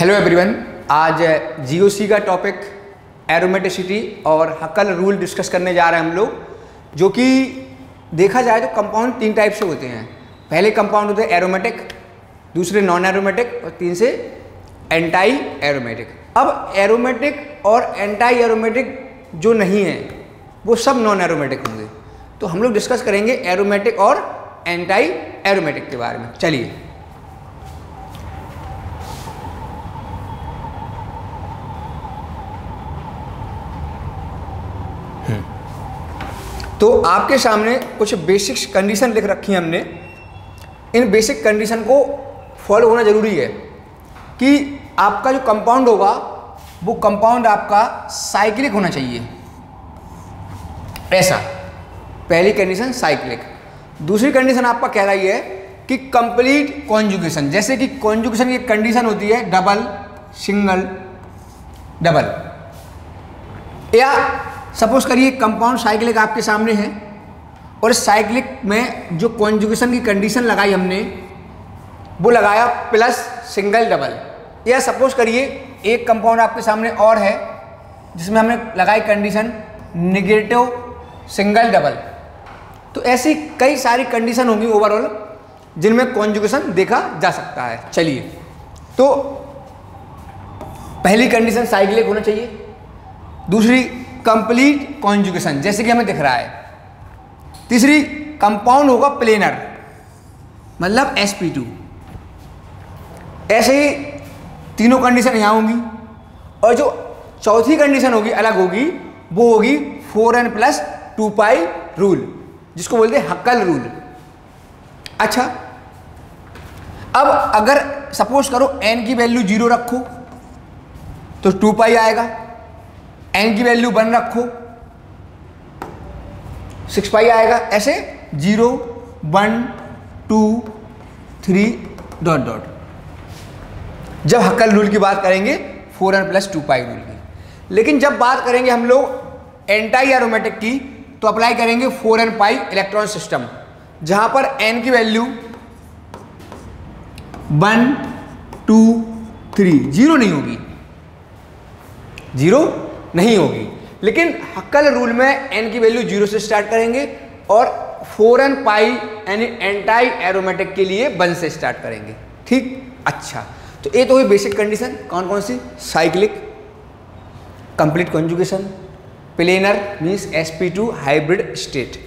Hello everyone, आज GOC का topic aromaticity और हक्कल रूल डिस्कस करने जा रहे हैं हम लोग। जो कि देखा जाए तो कंपाउंड तीन टाइप से होते हैं। पहले कंपाउंड होते हैं एरोमेटिक, दूसरे नॉन एरोमेटिक और तीन से एंटाई एरोमेटिक। अब एरोमेटिक और एंटाई एरोमेटिक जो नहीं है वो सब नॉन एरोमेटिक होंगे। तो हम लोग डिस्कस करेंगे एरोमेटिक और एंटाई एरोमेटिक के बारे में। चलिए, तो आपके सामने कुछ बेसिक्स कंडीशन लिख रखी हैं हमने। इन बेसिक कंडीशन को फॉलो होना जरूरी है कि आपका जो कंपाउंड होगा वो कंपाउंड आपका साइक्लिक होना चाहिए। ऐसा पहली कंडीशन साइक्लिक। दूसरी कंडीशन आपका कह रही है कि कंप्लीट कॉन्जुगेशन। जैसे कि कॉन्जुगेशन की कंडीशन होती है डबल, सिंगल, डबल। या सपोज करिए कंपाउंड साइक्लिक आपके सामने है और इस साइक्लिक में जो कॉन्जुगेशन की कंडीशन लगाई हमने वो लगाया प्लस, सिंगल, डबल। या सपोज करिए एक कंपाउंड आपके सामने और है जिसमें हमने लगाई कंडीशन नेगेटिव, सिंगल, डबल। तो ऐसी कई सारी कंडीशन होंगी ओवरऑल जिनमें कॉन्जुगेशन देखा जा सकता है। चलिए, तो पहली कंडीशन साइक्लिक होना चाहिए। दूसरी कंप्लीट कॉन्जुगेशन जैसे कि हमें दिख रहा है। तीसरी कंपाउंड होगा प्लेनर, मतलब sp2। ऐसे ही तीनों कंडीशन यहाँ होंगी। और जो चौथी कंडीशन होगी अलग होगी, वो होगी 4n + 2π रूल, जिसको बोलते हैं हक्कल रूल। अच्छा, अब अगर सपोज करो n की वैल्यू 0 रखो तो 2π आएगा, n की वैल्यू 1 रखो 6π आएगा। ऐसे 0, 1, 2, 3 ... जब हक्कल रूल की बात करेंगे 4n + 2π रूल की। लेकिन जब बात करेंगे हम लोग एंटाई एरोमेटिक की तो अप्लाई करेंगे 4n π इलेक्ट्रॉन सिस्टम, जहां पर n की वैल्यू 1, 2, 3 0 नहीं होगी, 0 नहीं होगी। लेकिन हक्कल रूल में n की वैल्यू 0 से स्टार्ट करेंगे और 4n π यानी एंटाई एरोमेटिक के लिए 1 से स्टार्ट करेंगे। ठीक, अच्छा, तो ये तो हुई बेसिक कंडीशन। कौन कौन सी? Cyclic, complete conjugation, planar means sp2 hybrid state.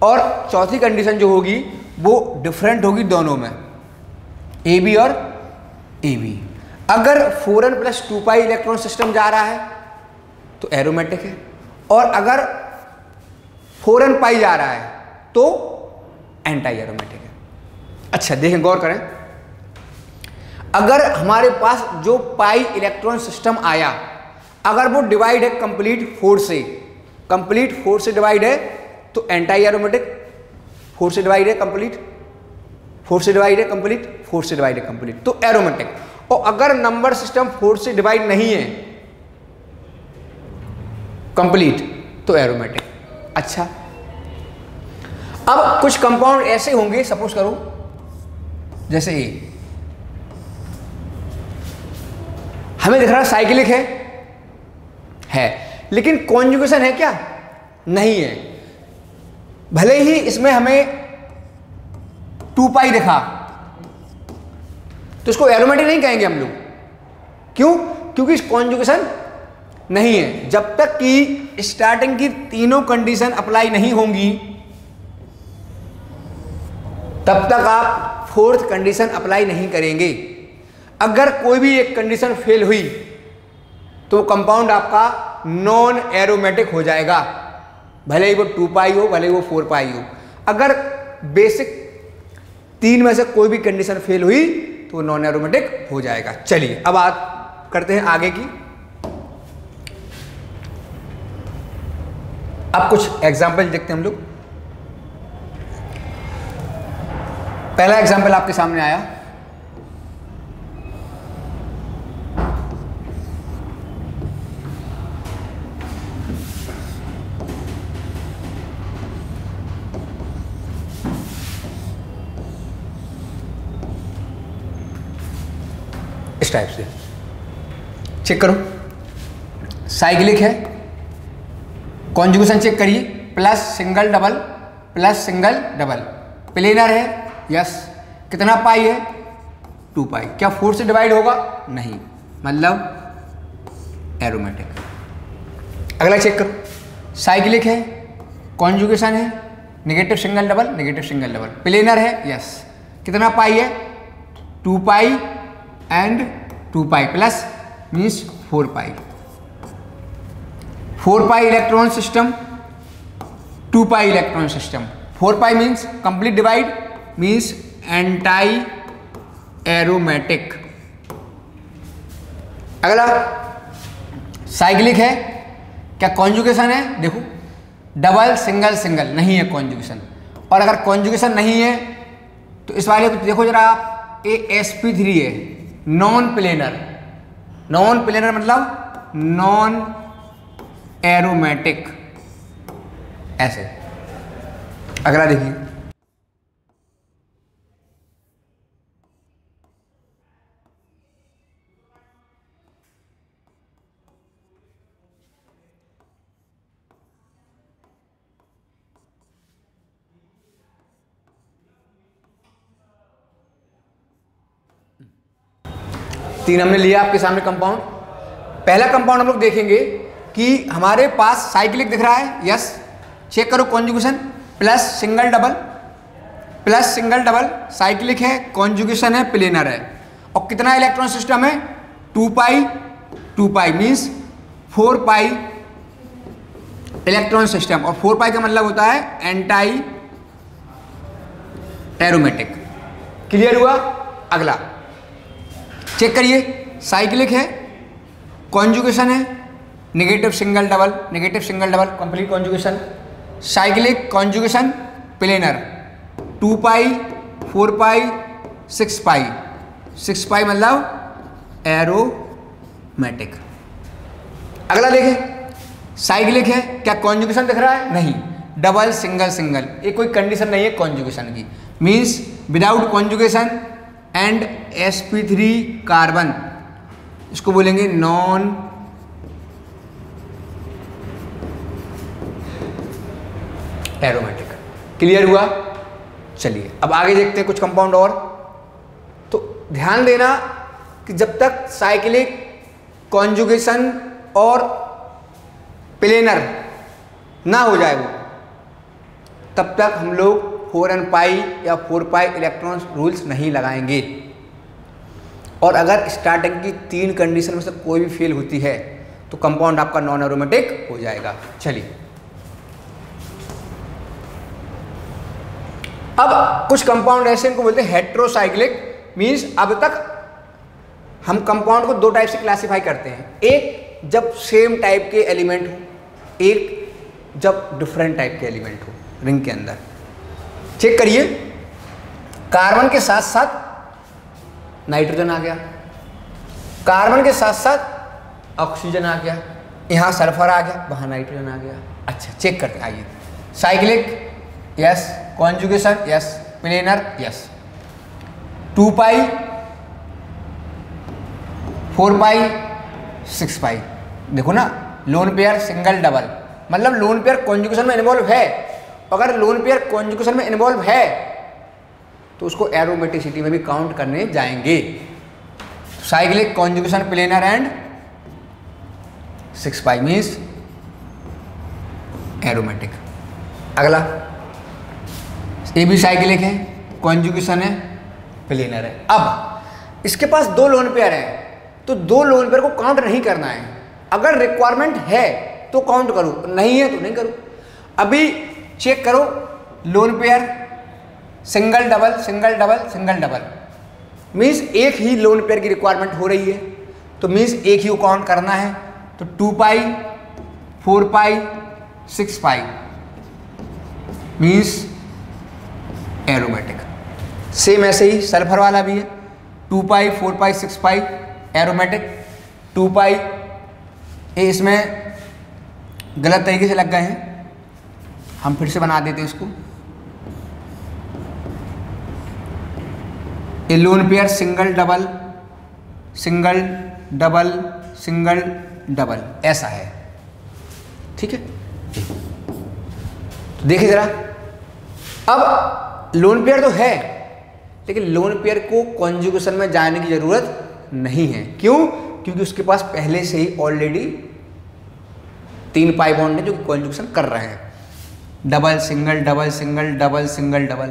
और चौथी कंडीशन जो होगी वो डिफरेंट होगी दोनों में, AB और AB। अगर 4n + 2π इलेक्ट्रॉन सिस्टम जा रहा है तो एरोमेटिक है, और अगर 4n π जा रहा है तो एंटाई एरोमेटिक है। अच्छा, देखें, गौर करें। अगर हमारे पास जो पाई इलेक्ट्रॉन सिस्टम आया, अगर वो डिवाइड है कंप्लीट 4 से, कंप्लीट 4 से डिवाइड है तो एंटाई एरोमेटिक, 4 से डिवाइड है कंप्लीट, 4 से डिवाइड है कंप्लीट, 4 से डिवाइड है कंप्लीट, तो एरोमेटिक। और अगर नंबर सिस्टम 4 से डिवाइड नहीं है कंप्लीट तो एरोमेटिक। अच्छा, अब कुछ कंपाउंड ऐसे होंगे, सपोज करो जैसे ये हमें दिख रहा है साइक्लिक है, लेकिन कॉन्जुगेशन है क्या? नहीं है। भले ही इसमें हमें 2π दिखा तो इसको एरोमेटिक नहीं कहेंगे हम लोग। क्यों? क्योंकि कॉन्जुगेशन नहीं है। जब तक कि स्टार्टिंग की तीनों कंडीशन अप्लाई नहीं होंगी तब तक आप फोर्थ कंडीशन अप्लाई नहीं करेंगे। अगर कोई भी एक कंडीशन फेल हुई तो कंपाउंड आपका नॉन एरोमेटिक हो जाएगा, भले ही वो 2π हो, भले ही वो 4π हो। अगर बेसिक तीन में से कोई भी कंडीशन फेल हुई तो नॉन एरोमेटिक हो जाएगा। चलिए, अब बात करते हैं आगे की। अब कुछ एग्जाम्पल देखते हैं हम लोग। पहला एग्जाम्पल आपके सामने आया, इस टाइप से। चेक करो, साइक्लिक है, कॉन्जुगेशन चेक करिए, plus single double plus single double, planar है, यस, कितना पाई है 2 पाई, क्या 4 से डिवाइड होगा, नहीं, मतलब एरोमेटिक। अगला चेक करो, साइक्लिक है, कॉन्जुगेशन है, नेगेटिव सिंगल डबल, प्लेनर है, यस, कितना पाई है 2 pi and 2 pi plus means 4 pi, 4 pi electron system, 2 pi electron system, 4 pi means complete divide means anti aromatic. अगला साइक्लिक है, क्या कॉन्जुगेशन है, देखो डबल सिंगल नहीं है कॉन्जुगेशन, और अगर कॉन्जुगेशन नहीं है तो इस वाले को देखो जरा आप, sp3 है, नॉन प्लेनर मतलब नॉन एरोमेटिक, ऐसे। अगला देखिए, तीन हमने लिया आपके सामने कंपाउंड। पहला कंपाउंड हम लोग देखेंगे कि हमारे पास साइक्लिक दिख रहा है, यस, चेक करो conjugation, plus single double, cyclic है, कॉन्जुगेशन है, प्लेनर है, और कितना इलेक्ट्रॉन सिस्टम है 2 पाई मीन्स 4 पाई इलेक्ट्रॉन सिस्टम, और 4 पाई का मतलब होता है एंटाई एरोमेटिक। क्लियर हुआ? अगला चेक करिए, साइक्लिक है, कॉन्जुगेशन है, negative single double, complete conjugation, cyclic conjugation, planar, 2 पाई 4 पाई 6 पाई मतलब एरोमेटिक। अगला देखें, साइक्लिक है, क्या कॉन्जुगेशन दिख रहा है, नहीं, डबल सिंगल, ये कोई कंडीशन नहीं है कॉन्जुगेशन की, means without conjugation and sp3 carbon, इसको बोलेंगे नॉन एरोमेटिक। क्लियर हुआ? चलिए अब आगे देखते हैं कुछ कंपाउंड और। तो ध्यान देना कि जब तक साइक्लिक, कॉन्जुगेशन और प्लेनर ना हो जाए वो, तब तक हम लोग 4n पाई या 4 पाई इलेक्ट्रॉन रूल्स नहीं लगाएंगे। और अगर स्टार्टिंग की 3 कंडीशन में से कोई भी फेल होती है तो कंपाउंड आपका नॉन एरोमेटिक हो जाएगा। चलिए अब कुछ कंपाउंड ऐसे, इनको बोलते हैं हेट्रोसाइक्लिक, मीन्स अब तक हम कंपाउंड को 2 टाइप से क्लासिफाई करते हैं, एक जब सेम टाइप के एलिमेंट हो, एक जब डिफरेंट टाइप के एलिमेंट हो रिंग के अंदर। चेक करिए, कार्बन के साथ साथ नाइट्रोजन आ गया, कार्बन के साथ साथ ऑक्सीजन आ गया, यहाँ सल्फर आ गया, वहाँ नाइट्रोजन आ गया। अच्छा चेक करते आइए, cyclic yes, conjugation yes, planar yes, 2 पाई 4 पाई 6 पाई, देखो ना, लोन पेयर सिंगल डबल, मतलब लोन पेयर कॉन्जुगेशन में इन्वॉल्व है। अगर लोन पेयर कॉन्जुगेशन में इन्वॉल्व है तो उसको एरोमेटिसिटी में भी काउंट करने जाएंगे। Cyclic, conjugation, planar and 6 pi means aromatic. अगला ये भी साइक्लिक है, कॉन्जुगेशन है, प्लेनर है। अब इसके पास 2 लोन पेयर है तो 2 लोन पेयर को काउंट नहीं करना है। अगर रिक्वायरमेंट है तो काउंट करो, नहीं है तो नहीं करो। अभी चेक करो, lone pair single double means एक ही लोन पेयर की रिक्वायरमेंट हो रही है, तो मीन्स एक ही को काउंट करना है। तो 2 पाई 4 पाई 6 पाई मीन्स एरोमेटिक। सेम ऐसे ही सल्फर वाला भी है, 2 पाई 4 पाई 6 पाई एरोमेटिक, 2 पाई, ये इसमें गलत तरीके से लग गए हैं, हम फिर से बना देते हैं इसको। ये lone pair single double single double ऐसा है, ठीक है। तो देखिए जरा, अब लोन पेयर तो है लेकिन लोन पेयर को कॉन्जुगेशन में जाने की जरूरत नहीं है। क्यों? क्योंकि उसके पास पहले से ही ऑलरेडी 3 पाई बॉन्ड है जो कॉन्जुगेशन कर रहे हैं, double single double single double single double.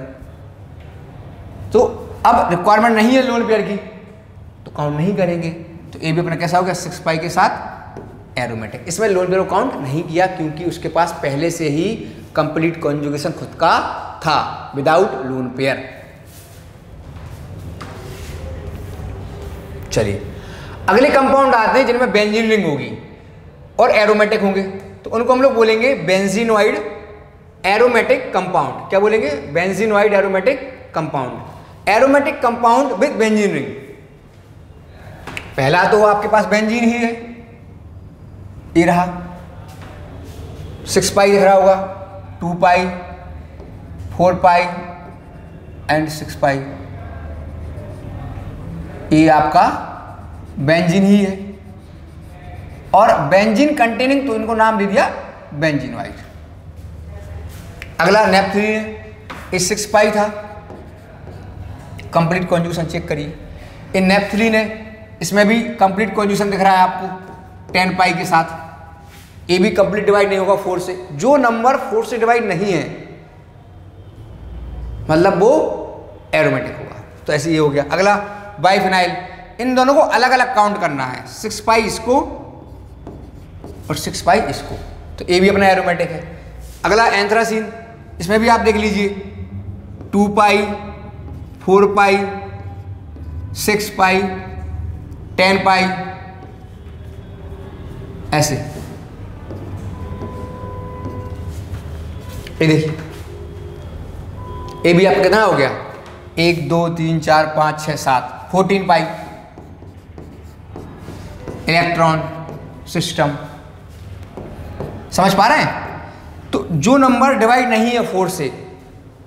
तो अब रिक्वायरमेंट नहीं है लोन पेयर की तो काउंट नहीं करेंगे। तो ए भी अपना कैसा हो गया 6 पाई के साथ एरोमेटिक। इसमें लोन पेयर को काउंट नहीं किया क्योंकि उसके पास पहले से ही कंप्लीट कॉन्जुगेशन खुद का था विदाउट लोन पेयर। चलिए अगले कंपाउंड आते हैं जिनमें बेंजीन रिंग होगी और एरोमेटिक होंगे, तो उनको हम लोग बोलेंगे बेंजीनोइड एरोमेटिक कंपाउंड। क्या बोलेंगे? Benzenoid aromatic compound. Aromatic compound with benzene ring. पहला तो आपके पास बेंजीन ही है, ये रहा 6 पाई दिख रहा होगा, 2 पाई 4 पाई एंड 6 पाई, ये आपका बेंजीन ही है। और बेंजीन कंटेनिंग तो इनको नाम दे दिया बेंजीनोइड। अगला नेपथलीन है, ये 6 पाई था, कंप्लीट कॉन्जुगेशन चेक करिए। ये नेपथलीन है, इसमें भी कंप्लीट कॉन्जुगेशन दिख रहा है आपको 10 पाई के साथ। ये भी कंप्लीट डिवाइड नहीं होगा 4 से। जो नंबर 4 से डिवाइड नहीं है मतलब वो एरोमेटिक होगा। तो ऐसे ये हो गया। अगला बाइफिनाइल, इन दोनों को अलग अलग काउंट करना है, 6 पाई इसको और 6 पाई इसको, तो ये भी अपना एरोमेटिक है। अगला एंथ्रासीन, इसमें भी आप देख लीजिए 2 पाई 4 पाई 6 पाई 10 पाई ऐसे। ये देखिए, ये भी आपका कितना हो गया 1 2 3 4 5 6 7 14 पाई इलेक्ट्रॉन सिस्टम। समझ पा रहे हैं? तो जो नंबर डिवाइड नहीं है 4 से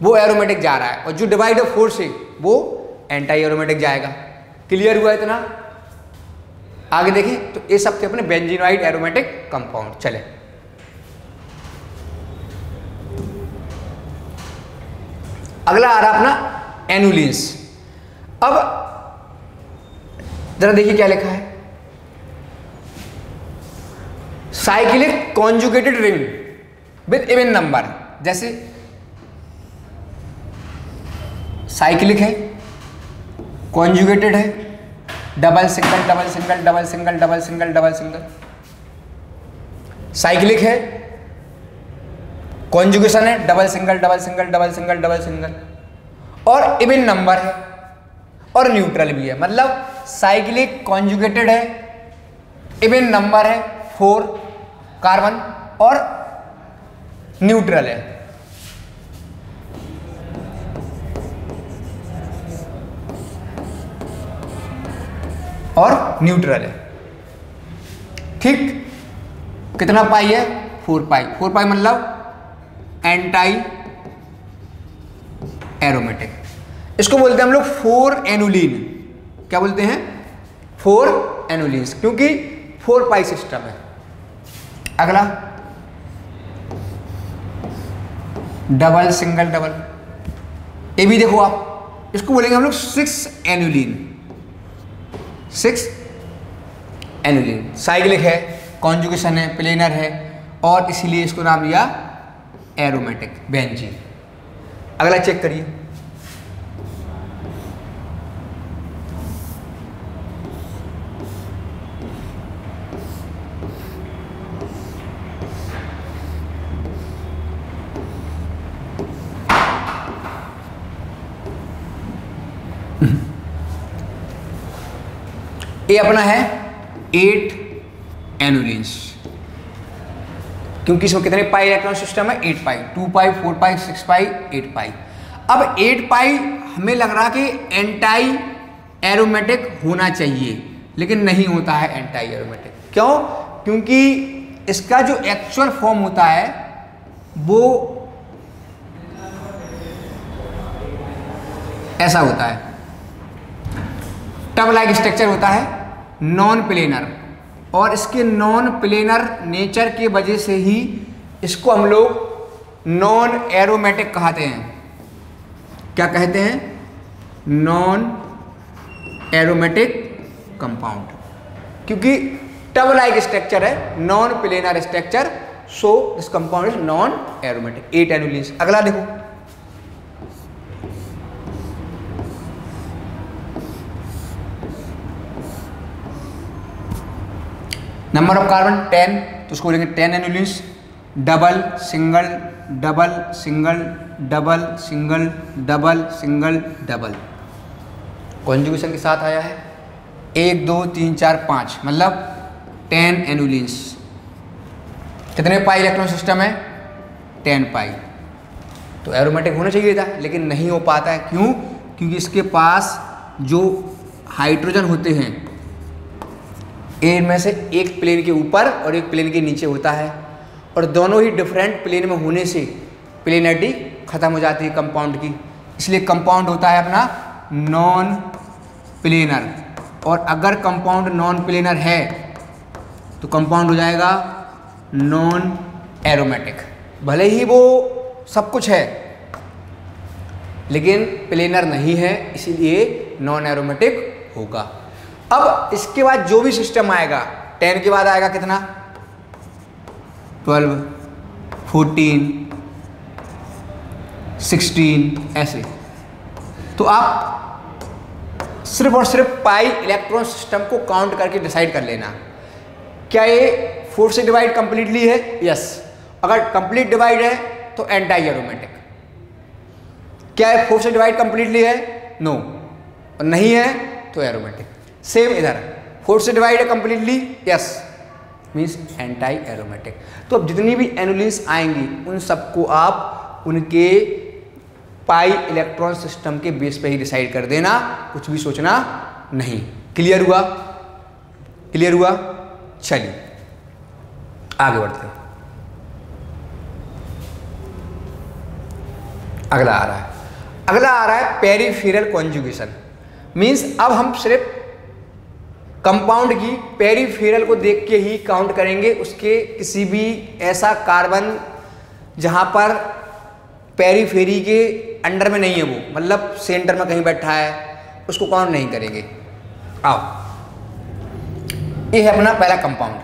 वो एरोमेटिक जा रहा है और जो डिवाइड है 4 से वो एंटी एरोमेटिक जाएगा। क्लियर हुआ इतना? आगे देखें तो ये सब थे अपने बेंजीनोइड एरोमेटिक कंपाउंड। चले अगला आ रहा अपना एनुलिन्स। अब जरा देखिए क्या लिखा है, cyclic conjugated ring with even number. जैसे साइक्लिक है, कॉन्जुगेटेड है, double single double single double single double single double single. Cyclic है, कॉन्जुगेशन है, double single double single double single double single, और इवन नंबर है और न्यूट्रल भी है। मतलब साइक्लिक कॉन्जुगेटेड है, इवन नंबर है 4 कार्बन और न्यूट्रल है। और न्यूट्रल है, ठीक। कितना पाई है? 4 पाई। 4 पाई मतलब एंटी एरोमेटिक। इसको बोलते हैं हम लोग 4 एनुलिन। क्या बोलते हैं? 4 एनुलिन्स, क्योंकि 4 पाई सिस्टम है। अगला डबल सिंगल डबल, ये भी देखो आप, इसको बोलेंगे हम लोग 6 एनुलिन। 6 एनुलिन साइक्लिक है, कॉन्जुगेशन है, प्लेनर है और इसीलिए इसको नाम दिया एरोमेटिक बेंजीन। अगला चेक करिए, ये अपना है 8 एनुलिन्स, क्योंकि इसमें कितने पाई इलेक्ट्रॉन सिस्टम है? 8 पाई। 2 पाई 4 पाई 6 पाई 8 पाई। अब 8 पाई हमें लग रहा कि एंटी एरोमेटिक होना चाहिए, लेकिन नहीं होता है एंटी एरोमेटिक। क्यों? क्योंकि इसका जो एक्चुअल फॉर्म होता है वो ऐसा होता है, टब लाइक स्ट्रक्चर होता है, नॉन प्लेनर, और इसके नॉन प्लेनर नेचर के वजह से ही इसको हम लोग नॉन एरोमेटिक कहते हैं। क्या कहते हैं? नॉन एरोमेटिक कंपाउंड, क्योंकि टब लाइक स्ट्रक्चर है, non planar structure, so this compound is non aromatic. 8 एनुलिन्स। अगला देखो, नंबर ऑफ कार्बन 10, तो उसको बोलेंगे 10 annulenes. Double single double single double single double single double conjugation के साथ आया है। 1 2 3 4 5 मतलब 10 एनुलिन्स। कितने पाई इलेक्ट्रॉन सिस्टम है? 10 पाई। तो एरोमेटिक होना चाहिए था, लेकिन नहीं हो पाता है। क्यों? क्योंकि इसके पास जो हाइड्रोजन होते हैं इनमें से एक प्लेन के ऊपर और एक प्लेन के नीचे होता है, और दोनों ही डिफरेंट प्लेन में होने से प्लेनरिटी खत्म हो जाती है कंपाउंड की। इसलिए कंपाउंड होता है अपना नॉन प्लेनर, और अगर कंपाउंड नॉन प्लेनर है तो कंपाउंड हो जाएगा नॉन एरोमेटिक। भले ही वो सब कुछ है लेकिन प्लेनर नहीं है, इसीलिए नॉन एरोमेटिक होगा। अब इसके बाद जो भी सिस्टम आएगा, 10 के बाद आएगा कितना? 12, 14, 16 ऐसे। तो आप सिर्फ और सिर्फ पाई इलेक्ट्रॉन सिस्टम को काउंट करके डिसाइड कर लेना, क्या ये 4 से डिवाइड कंप्लीटली है? यस। अगर कंप्लीट डिवाइड है तो एंटी एरोमेटिक। क्या ये 4 से डिवाइड कंप्लीटली है? नो। और नहीं है तो एरोमेटिक। सेम इधर 4 से डिवाइड है completely? Yes, means anti aromatic. तो अब जितनी भी एनुलिन्स आएंगी उन सबको आप उनके पाई इलेक्ट्रॉन सिस्टम के बेस पे ही डिसाइड कर देना, कुछ भी सोचना नहीं। क्लियर हुआ? क्लियर हुआ? चलिए आगे बढ़ते हैं। अगला आ रहा है पेरिफेरल कॉन्जुगेशन। मीन्स अब हम सिर्फ कंपाउंड की पेरिफेरल को देख के ही काउंट करेंगे, उसके किसी भी ऐसा कार्बन जहां पर पेरिफेरी के अंडर में नहीं है, वो मतलब सेंटर में कहीं बैठा है, उसको काउंट नहीं करेंगे। आओ, ये है अपना पहला कंपाउंड।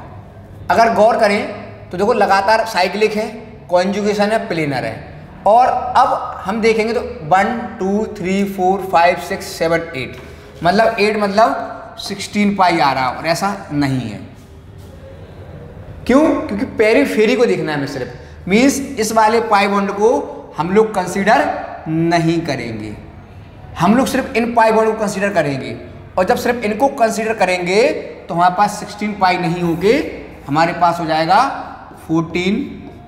अगर गौर करें तो देखो लगातार साइक्लिक है, कॉन्जुगेशन है, प्लेनर है। और अब हम देखेंगे तो 1 2 3 4 5 6 7 8 मतलब 8 मतलब 16 पाई आ रहा, और ऐसा नहीं है। क्यों? क्योंकि पेरिफेरी को देखना है हमें सिर्फ। मीन्स इस वाले पाई बॉन्ड को हम लोग कंसीडर नहीं करेंगे, हम लोग सिर्फ इन पाई बॉन्ड को कंसीडर करेंगे। और जब सिर्फ इनको कंसीडर करेंगे तो हमारे पास 16 पाई नहीं होके हमारे पास हो जाएगा 14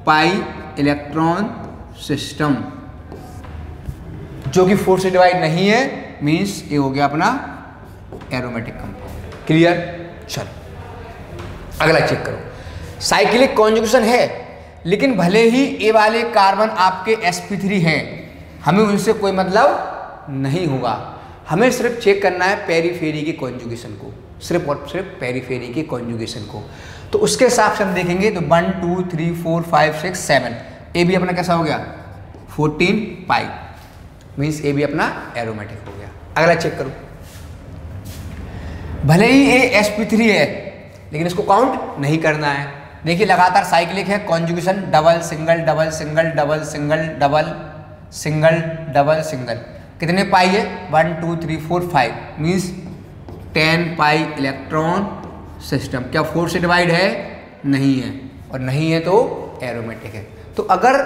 पाई इलेक्ट्रॉन सिस्टम, जो कि 4 से डिवाइड नहीं है। मीन्स ये हो गया अपना एरोमेटिक कंपाउंड। क्लियर? चलो अगला चेक करो। साइक्लिक कॉन्जुगेशन है, लेकिन भले ही ये वाले कार्बन आपके sp3 हैं, हमें उनसे कोई मतलब नहीं होगा। हमें सिर्फ चेक करना है पेरिफेरी की कॉन्जुगेशन को, सिर्फ और सिर्फ पेरिफेरी की कॉन्जुगेशन को। तो उसके हिसाब से हम देखेंगे तो 1 2 3 4 5 6 7 ए भी अपना कैसा हो गया? 14 पाई। मीन्स ए भी अपना एरोमेटिक हो गया। अगला चेक करो। भले ही ये sp3 है लेकिन इसको काउंट नहीं करना है। देखिए लगातार साइक्लिक है, conjugation double single double single double single double single double single. कितने पाई है? 1 2 3 4 5 मीन्स 10 पाई इलेक्ट्रॉन सिस्टम। क्या 4 से डिवाइड है? नहीं है, और नहीं है तो एरोमेटिक है। तो अगर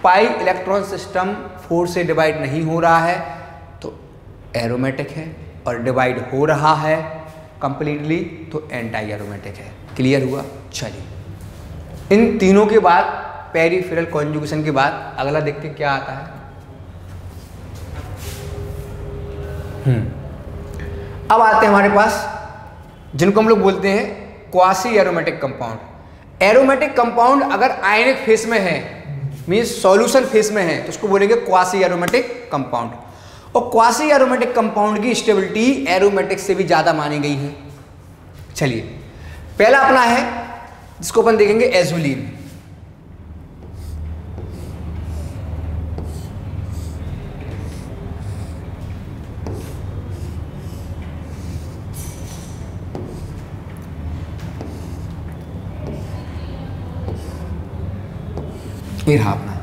पाई इलेक्ट्रॉन सिस्टम 4 से डिवाइड नहीं हो रहा है तो एरोमेटिक है, और डिवाइड हो रहा है कंप्लीटली तो एंटी एरोमेटिक है। क्लियर हुआ? चलिए इन तीनों के बाद पेरिफेरल कॉन्जुगेशन के बाद अगला देखते हैं क्या आता है। अब आते हैं हमारे पास जिनको हम लोग बोलते हैं quasi aromatic compound. Aromatic compound अगर आयनिक फेस में है, मीन्स सॉल्यूशन फेस में है, तो उसको बोलेंगे क्वासी एरोमेटिक कंपाउंड। और क्वासी एरोमेटिक कंपाउंड की स्टेबिलिटी एरोमेटिक से भी ज़्यादा मानी गई है। चलिए पहला अपना है जिसको अपन देखेंगे एजुलिन। ये रहा अपना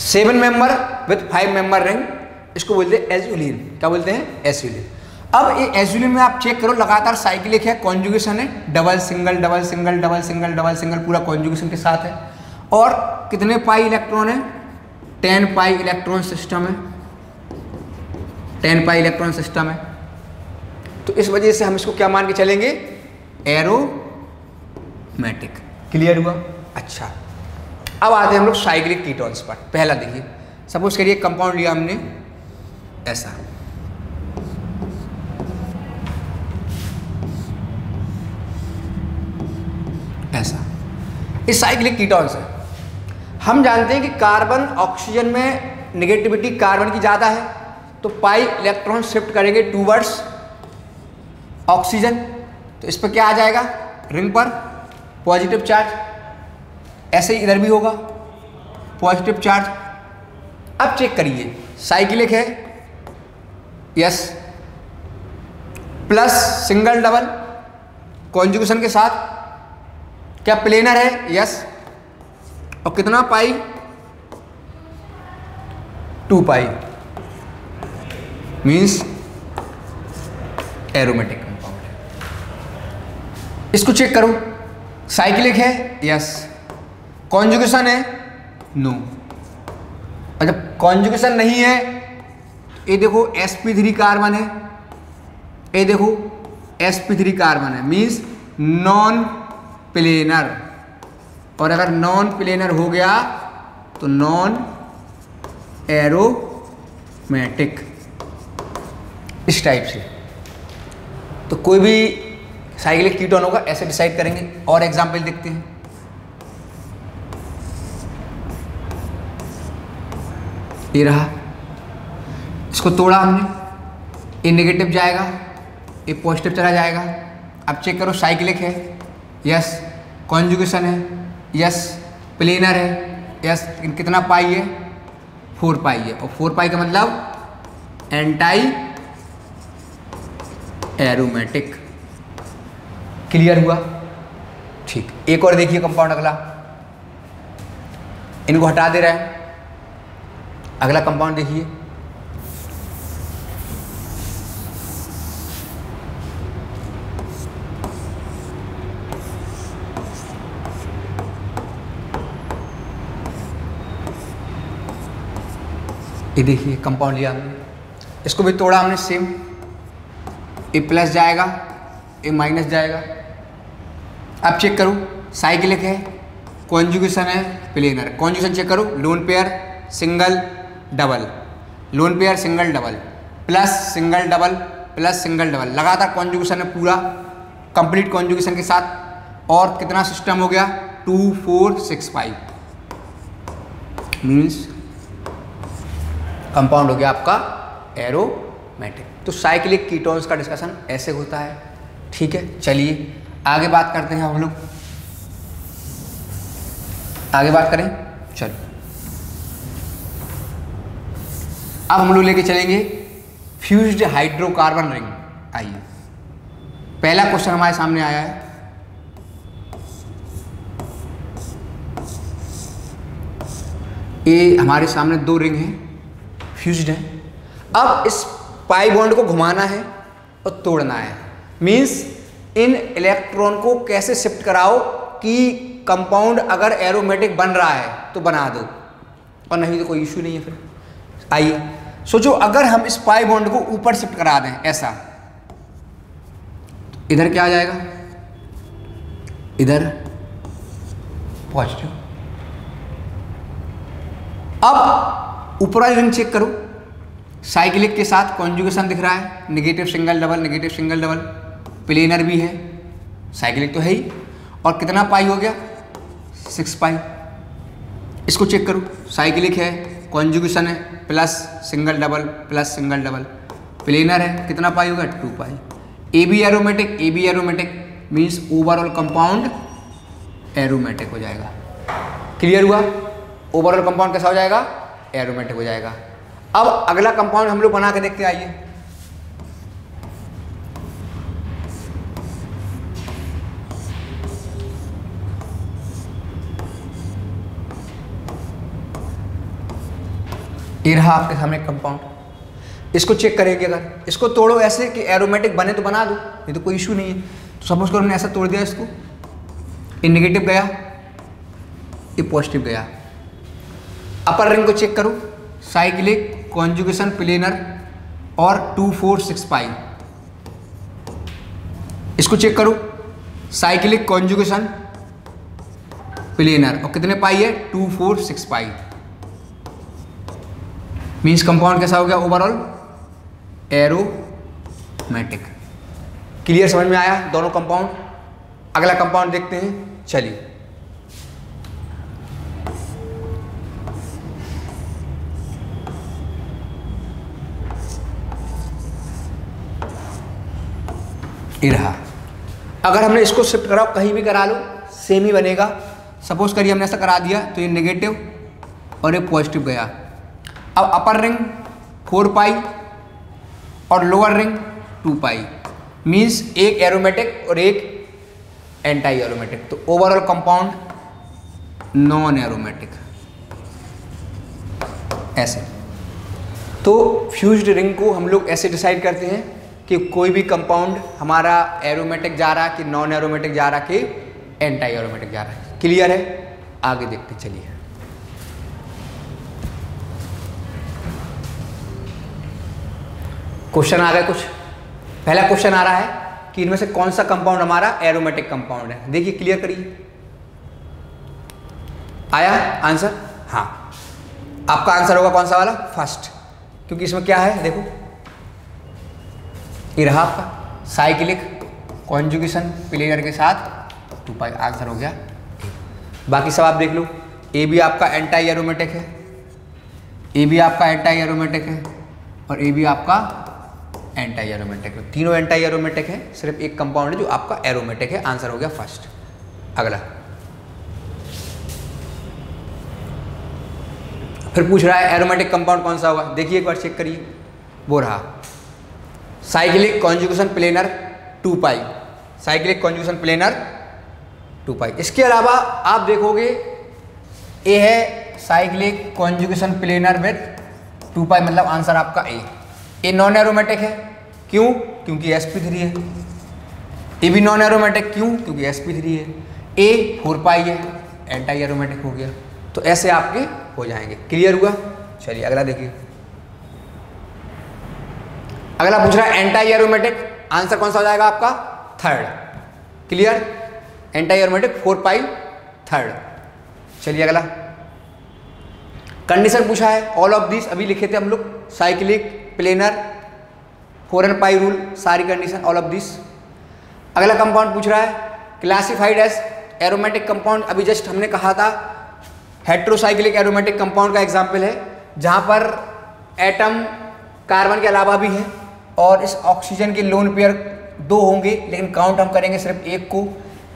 7 मेंबर विथ 5 मेंबर रिंग, इसको बोलते हैं एजुलिन। क्या बोलते हैं? एजुलिन। अब ये एजुलिन में आप चेक करो, लगातार साइक्लिक है, कॉन्जुगेशन है, double single double single double single double single, पूरा कॉन्जुगेशन के साथ है। और कितने पाई इलेक्ट्रॉन है? 10 पाई इलेक्ट्रॉन सिस्टम है, 10 पाई इलेक्ट्रॉन सिस्टम है। तो इस वजह से हम इसको क्या मान के चलेंगे? एरोमेटिक। क्लियर हुआ? अच्छा, अब आते हैं हम लोग साइक्लिक कीटोन्स पर। पहला देखिए, सपोज करिए कंपाउंड लिया हमने ऐसा, ऐसा, इस साइक्लिक कीटोन्स है। हम जानते हैं कि कार्बन ऑक्सीजन में नेगेटिविटी कार्बन की ज़्यादा है, तो पाई इलेक्ट्रॉन शिफ्ट करेंगे टूवर्ड्स ऑक्सीजन, तो इस पर क्या आ जाएगा? रिंग पर पॉजिटिव चार्ज। ऐसे ही इधर भी होगा पॉजिटिव चार्ज। अब चेक करिए, साइक्लिक है, yes, plus single double conjugation के साथ, क्या प्लेनर है? यस, और कितना पाई? 2 पाई, मीन्स एरोमेटिक कंपाउंड है। इसको चेक करो, साइक्लिक है, यस, कॉन्जुगेशन है, नो। और जब कॉन्जुगेशन नहीं है, ये देखो sp3 कार्बन है, ये देखो sp3 कार्बन है, मीन्स नॉन प्लेनर। और अगर नॉन प्लेनर हो गया तो नॉन एरोमेटिक, इस टाइप से। तो कोई भी साइक्लिक कीटोन होगा ऐसे डिसाइड करेंगे। और एग्जाम्पल देखते हैं। ये रहा, इसको तोड़ा हमने, ये नेगेटिव जाएगा, ये पॉजिटिव चला जाएगा। अब चेक करो, साइक्लिक है, यस, कॉन्जुगेशन है, यस, प्लेनर है, यस, कितना पाई है? 4 पाई है। और 4 पाई का मतलब एंटाई एरोमेटिक। क्लियर हुआ? ठीक। एक और देखिए कंपाउंड, अगला, इनको हटा दे रहे हैं। अगला कंपाउंड देखिए, ये देखिए कंपाउंड लिया हमने, इसको भी तोड़ा हमने, सेम, ए प्लस जाएगा, ए माइनस जाएगा। अब चेक करो, साइक्लिक है, कॉन्जुगेशन है, प्लेनर। कॉन्जुगेशन चेक करो, lone pair single double, lone pair single double, plus single double, plus single double, लगातार कॉन्जुगेशन है, पूरा कंप्लीट कॉन्जुगेशन के साथ। और कितना सिस्टम हो गया? 2 4 6 5, मीन्स कंपाउंड हो गया आपका एरोमेटिक। तो साइक्लिक कीटोन्स का डिस्कशन ऐसे होता है। ठीक है, चलिए आगे बात करते हैं। हम लोग आगे बात करें, चलो अब हम लोग लेके चलेंगे फ्यूज्ड हाइड्रोकार्बन रिंग। आइए, पहला क्वेश्चन हमारे सामने आया है, ये हमारे सामने 2 रिंग हैं, फ्यूज्ड है। अब इस पाई बॉन्ड को घुमाना है और तोड़ना है, मींस इन इलेक्ट्रॉन को कैसे शिफ्ट कराओ कि कंपाउंड अगर एरोमेटिक बन रहा है तो बना दो, और नहीं तो कोई इश्यू नहीं है। फिर आइए सोचो, अगर हम इस पाई बॉन्ड को ऊपर शिफ्ट करा दें ऐसा, तो इधर क्या आ जाएगा? इधर पॉजिटिव। अब ऊपर वाली रिंग चेक करो, साइक्लिक के साथ कॉन्जुगेशन दिख रहा है, negative single double, negative single double, planar भी है, साइक्लिक तो है ही। और कितना पाई हो गया? 6 पाई। इसको चेक करो, साइक्लिक है, कॉन्जुगेशन है, plus single double, plus single double, planar है, कितना पाई होगा? 2 pi. A B aromatic, A B aromatic, means overall compound aromatic हो जाएगा। क्लियर हुआ? ओवरऑल कंपाउंड कैसा हो जाएगा? एरोमेटिक हो जाएगा। अब अगला कंपाउंड हम लोग बना के देखते हैं, आइए। ये रहा आपके सामने कंपाउंड। इसको चेक करेंगे, अगर इसको तोड़ो ऐसे कि एरोमेटिक बने तो बना दो, ये तो कोई इशू नहीं है। तो सपोज करो हमने ऐसा तोड़ दिया इसको, ये नेगेटिव गया, ये पॉजिटिव गया। अपर रिंग को चेक करो, साइक्लिक कॉन्जुगेशन प्लेनर और 2 4 6 पाई। इसको चेक करो, साइक्लिक कॉन्जुगेशन प्लेनर और कितने पाई है? 2 4 6 पाई। मीन्स कंपाउंड कैसा हो गया? Overall aromatic. क्लियर? समझ में आया दोनों कंपाउंड? अगला कंपाउंड देखते हैं, चलिए। ये रहा। अगर हमने इसको शिफ्ट कराओ, कहीं भी करा लो सेम ही बनेगा। सपोज करिए हमने ऐसा करा दिया तो ये नेगेटिव और ये पॉजिटिव गया। अब अपर रिंग 4 पाई और लोअर रिंग 2 पाई, मीन्स एक एरोमेटिक और एक एंटी एरोमेटिक। तो ओवरऑल कंपाउंड नॉन एरोमेटिक, ऐसे। तो फ्यूज्ड रिंग को हम लोग ऐसे डिसाइड करते हैं कि कोई भी कंपाउंड हमारा एरोमेटिक जा रहा कि नॉन एरोमेटिक जा रहा कि एंटी एरोमेटिक जा रहा है। क्लियर है? आगे देखते चलिए। क्वेश्चन आ गए कुछ। पहला क्वेश्चन आ रहा है कि इनमें से कौन सा कंपाउंड हमारा एरोमेटिक कंपाउंड है। देखिए, क्लियर करिए। आया आंसर? हाँ, आपका आंसर होगा कौन सा वाला? फर्स्ट, क्योंकि इसमें क्या है देखो, ये रहा आपका साइक्लिक कॉन्जुगेशन प्लेनर के साथ 2 पाई। आंसर हो गया। बाकी सब आप देख लो, ए भी आपका एंटी एरोमेटिक है, ए भी आपका एंटी एरोमेटिक है और ए भी आपका एंटी एरोमेटिक है। तीनों एंटी एरोमेटिक है, सिर्फ एक कंपाउंड है जो आपका एरोमेटिक है। आंसर हो गया फर्स्ट। अगला फिर पूछ रहा है एरोमेटिक कंपाउंड कौन सा होगा। देखिए एक बार चेक करिए, वो रहा साइक्लिक कॉन्जुगेशन प्लेनर 2 पाई। साइक्लिक कॉन्जुगेशन प्लेनर 2 पाई। इसके अलावा आप देखोगे ए है साइक्लिक कॉन्जुगेशन प्लेनर विद 2 पाई, मतलब आंसर आपका ए नॉन एरोमेटिक है। क्यों? क्योंकि sp3 है। ए भी नॉन एरोमेटिक, क्यों? क्योंकि sp3 है। ए 4 पाई है, एंटी एरोमेटिक हो गया। तो ऐसे आपके हो जाएंगे। क्लियर हुआ? चलिए अगला देखिए। अगला पूछ रहा है एंटी एरोमेटिक, आंसर कौन सा हो जाएगा आपका? थर्ड। क्लियर? एंटी एरोमेटिक 4 पाई थर्ड। चलिए अगला कंडीशन पूछा है, ऑल ऑफ दिस अभी लिखे थे हम लोग, साइक्लिक प्लेनर 4n पाई रूल, सारी कंडीशन ऑल ऑफ दिस। अगला कंपाउंड पूछ रहा है क्लासिफाइड एज एरोमेटिक कंपाउंड। अभी जस्ट हमने कहा था हेट्रोसाइक्लिक एरोमेटिक कंपाउंड का एग्जाम्पल है, जहाँ पर एटम कार्बन के अलावा भी है और इस ऑक्सीजन के लोन पेयर 2 होंगे, लेकिन काउंट हम करेंगे सिर्फ एक को।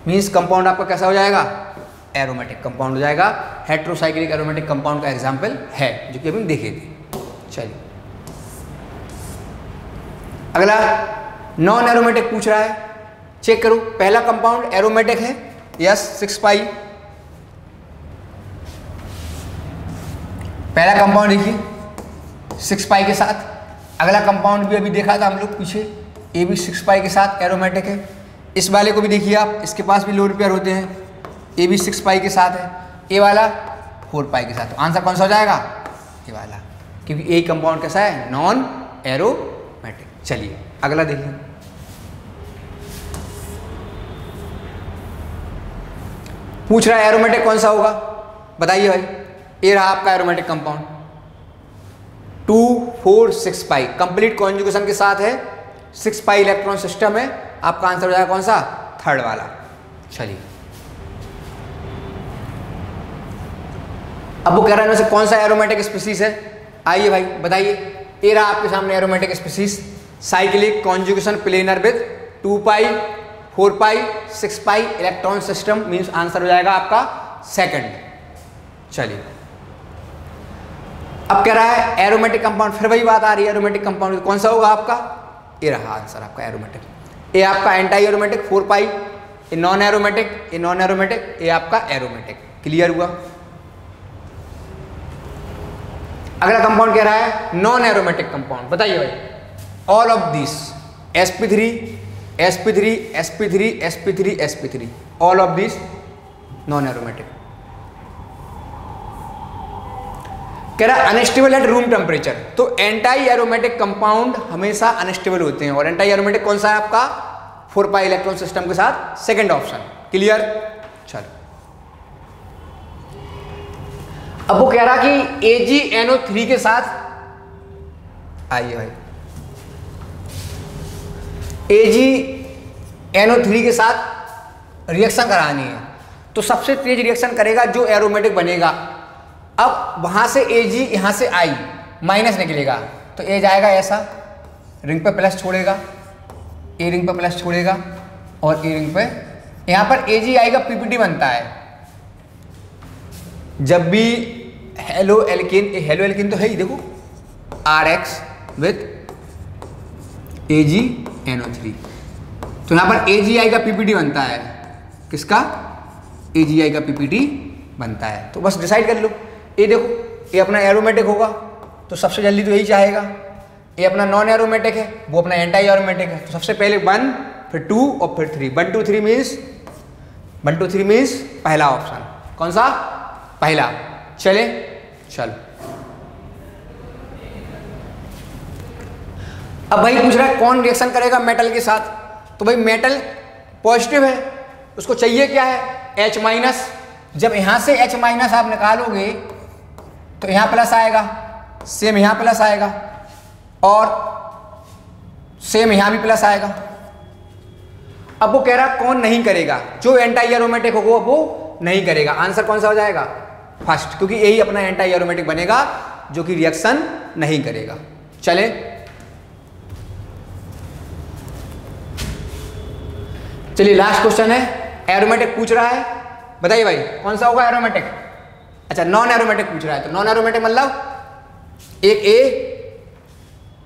मीन्स कंपाउंड आपका कैसा हो जाएगा? एरोमेटिक कंपाउंड हो जाएगा। हेट्रोसाइक्लिक एरोमेटिक कंपाउंड का एग्जाम्पल है जो कि अभी देखे थे। चलिए अगला नॉन एरोमेटिक पूछ रहा है, चेक करो। पहला कंपाउंड एरोमेटिक है, यस 6 पाई। पहला कंपाउंड देखिए 6 पाई के साथ। अगला कंपाउंड भी अभी देखा था हम लोग पीछे, ए भी 6 पाई के साथ एरोमेटिक है। इस वाले को भी देखिए आप, इसके पास भी लोन पेयर होते हैं, ए भी 6 पाई के साथ है, ए वाला 4 पाई के साथ। तो आंसर कौन सा हो जाएगा? ए वाला, क्योंकि ए कंपाउंड कैसा है? Non aromatic. चलिए अगला देखिए। पूछ रहा है एरोमेटिक कौन सा होगा, बताइए भाई। ये रहा आपका एरोमेटिक कंपाउंड 2 4 6 पाई, कंप्लीट कॉन्जुगेशन के साथ है, 6 पाई इलेक्ट्रॉन सिस्टम है। आपका आंसर हो जाएगा कौन सा? थर्ड वाला। चलिए अब वो कह रहा है इनमें से कौन सा एरोमेटिक स्पीसीज है। आइए भाई बताइए। ये रहा आपके सामने aromatic species, cyclic conjugation planar with 2 pi 4 pi 6 pi electron system means answer हो जाएगा आपका सेकंड। चलिए अब कह रहा है एरोमेटिक कंपाउंड, फिर वही बात आ रही है एरोमेटिक कंपाउंड कौन सा होगा आपका, ये रहा आंसर आपका एरोमेटिक। ए आपका anti aromatic 4 pi, A non aromatic, A non aromatic, A आपका एरोमेटिक। क्लियर हुआ। अगला कंपाउंड कह रहा है नॉन एरोमेटिक कंपाउंड, बताइए भाई। All of this sp3 sp3 sp3 sp3 sp3 all of this non aromatic. कह रहा है अनस्टेबल एट रूम टेम्परेचर, तो एंटी एरोमेटिक कंपाउंड हमेशा अनस्टेबल होते हैं और एंटी एरोमेटिक कौन सा है आपका 4 पाई इलेक्ट्रॉन सिस्टम के साथ सेकंड ऑप्शन। क्लियर। चलो अब वो कह रहा कि AgNO3 के साथ, आइए भाई, AgNO3 के साथ रिएक्शन करानी है तो सबसे तेज रिएक्शन करेगा जो एरोमेटिक बनेगा। अब वहां से Ag यहां से I माइनस निकलेगा तो A जाएगा ऐसा, रिंग पे प्लस छोड़ेगा, A रिंग पे प्लस छोड़ेगा और A रिंग पे, यहां पर AgI का PPT बनता है। जब भी हेलो एल्किन तो है ही, देखो RX विथ AgNO3, तो यहां पर AgI का PPT बनता है। किसका? AgI का PPT बनता है। तो बस डिसाइड कर लो। ये देखो ये अपना एरोमेटिक होगा तो सबसे जल्दी तो यही चाहेगा। ये अपना नॉन एरोमेटिक है, वो अपना एंटी एरोमेटिक है, तो सबसे पहले 1 फिर 2 और फिर 3। 1 2 3 मीन्स पहला ऑप्शन। कौन सा? पहला। चले चलो अब भाई पूछ रहा है कौन रिएक्शन करेगा मेटल के साथ, तो भाई मेटल पॉजिटिव है, उसको चाहिए क्या है H माइनस। जब यहां से H माइनस आप निकालोगे तो यहां प्लस आएगा, सेम यहां प्लस आएगा और सेम यहां भी प्लस आएगा। अब वो कह रहा कौन नहीं करेगा, जो एंटी एरोमेटिक होगा वो नहीं करेगा। आंसर कौन सा हो जाएगा? फर्स्ट, क्योंकि यही अपना एंटी एरोमेटिक बनेगा जो कि रिएक्शन नहीं करेगा। चले चलिए लास्ट क्वेश्चन है, एरोमेटिक पूछ रहा है, बताइए भाई कौन सा होगा एरोमेटिक। अच्छा नॉन एरोमेटिक पूछ रहा है, तो नॉन एरोमेटिक मतलब एक ए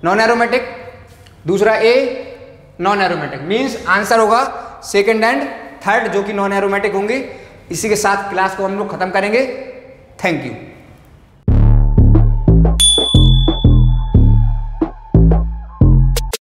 नॉन एरोमेटिक, दूसरा ए नॉन एरोमेटिक, मींस आंसर होगा सेकंड एंड थर्ड जो कि नॉन एरोमेटिक होंगे। इसी के साथ क्लास को हम लोग खत्म करेंगे। Thank you.